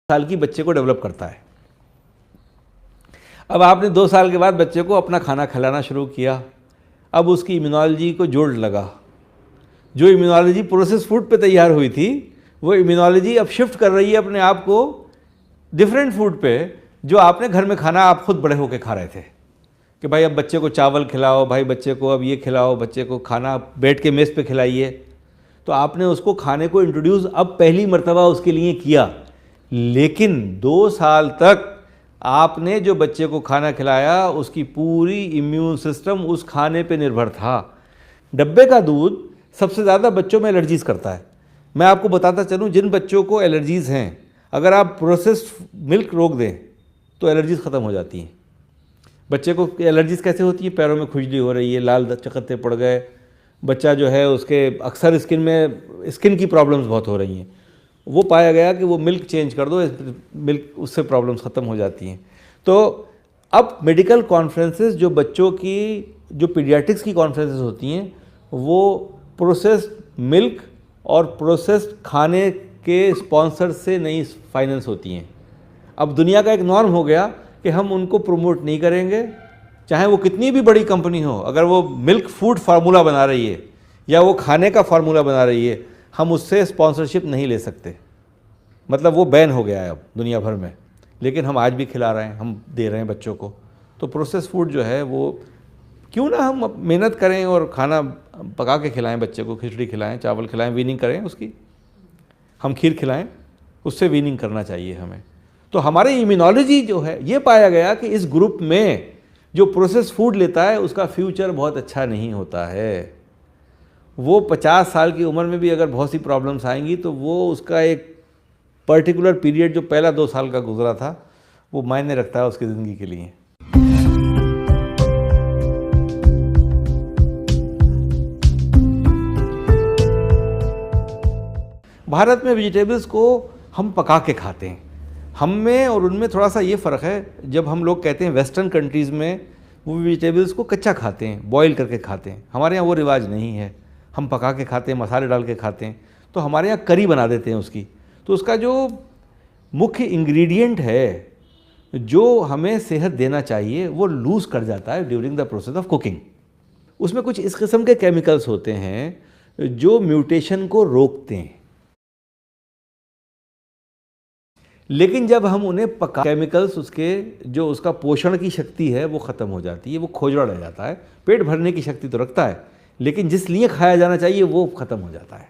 साल की बच्चे को डेवलप करता है। अब आपने 2 साल के बाद बच्चे को अपना खाना खिलाना शुरू किया, अब उसकी इम्यूनोलॉजी को जोड़ लगा। जो इम्यूनोलॉजी प्रोसेस फूड पे तैयार हुई थी, वो इम्यूनोलॉजी अब शिफ्ट कर रही है अपने आप को डिफरेंट फूड पे, जो आपने घर में खाना आप खुद बड़े होकर खा रहे थे कि भाई अब बच्चे को चावल खिलाओ, भाई बच्चे को अब ये खिलाओ, बच्चे को खाना बैठ के मेज़ पे खिलाइए। तो आपने उसको खाने को इंट्रोड्यूस अब पहली मर्तबा उसके लिए किया, लेकिन 2 साल तक आपने जो बच्चे को खाना खिलाया उसकी पूरी इम्यून सिस्टम उस खाने पे निर्भर था। डब्बे का दूध सबसे ज़्यादा बच्चों में एलर्जीज़ करता है। मैं आपको बताता चलूँ, जिन बच्चों को एलर्जीज़ हैं, अगर आप प्रोसेस्ड मिल्क रोक दें तो एलर्जीज़ ख़त्म हो जाती हैं। बच्चे को एलर्जीज़ कैसे होती है? पैरों में खुजली हो रही है, लाल चकत्ते पड़ गए, बच्चा जो है उसके अक्सर स्किन की प्रॉब्लम्स बहुत हो रही हैं। वो पाया गया कि वो मिल्क चेंज कर दो, मिल्क उससे प्रॉब्लम्स ख़त्म हो जाती हैं। तो अब मेडिकल कॉन्फ्रेंसेस जो बच्चों की, जो पीडियाट्रिक्स की कॉन्फ्रेंसेस होती हैं, वो प्रोसेस्ड मिल्क और प्रोसेस्ड खाने के स्पॉन्सर से नहीं फाइनेंस होती हैं। अब दुनिया का एक नॉर्म हो गया कि हम उनको प्रमोट नहीं करेंगे, चाहे वो कितनी भी बड़ी कंपनी हो। अगर वो मिल्क फूड फार्मूला बना रही है या वो खाने का फार्मूला बना रही है, हम उससे स्पॉन्सरशिप नहीं ले सकते। मतलब वो बैन हो गया है अब दुनिया भर में, लेकिन हम आज भी खिला रहे हैं, हम दे रहे हैं बच्चों को। तो प्रोसेस फूड जो है वो क्यों ना हम मेहनत करें और खाना पका के खिलाएं बच्चे को, खिचड़ी खिलाएं, चावल खिलाएं, वीनिंग करें उसकी, हम खीर खिलाएं, उससे वीनिंग करना चाहिए हमें। तो हमारी इम्यूनोलॉजी जो है, ये पाया गया कि इस ग्रुप में जो प्रोसेस फूड लेता है उसका फ्यूचर बहुत अच्छा नहीं होता है। वो 50 साल की उम्र में भी अगर बहुत सी प्रॉब्लम्स आएंगी तो वो उसका एक पर्टिकुलर पीरियड जो पहला 2 साल का गुजरा था वो मायने रखता है उसकी ज़िंदगी के लिए। भारत में वेजिटेबल्स को हम पका के खाते हैं। हम में और उनमें थोड़ा सा ये फ़र्क है। जब हम लोग कहते हैं वेस्टर्न कंट्रीज़ में वो वेजिटेबल्स को कच्चा खाते हैं, बॉईल करके खाते हैं। हमारे यहाँ वो रिवाज नहीं है, हम पका के खाते हैं, मसाले डाल के खाते हैं। तो हमारे यहाँ करी बना देते हैं उसकी। तो उसका जो मुख्य इंग्रेडिएंट है जो हमें सेहत देना चाहिए वो लूज़ कर जाता है during the process of cooking. उसमें कुछ इस किस्म के केमिकल्स होते हैं जो म्यूटेशन को रोकते हैं, लेकिन जब हम उन्हें पका, केमिकल्स उसके जो उसका पोषण की शक्ति है वो ख़त्म हो जाती है, वो खोजड़ा रह जाता है। पेट भरने की शक्ति तो रखता है, लेकिन जिस लिए खाया जाना चाहिए वो ख़त्म हो जाता है।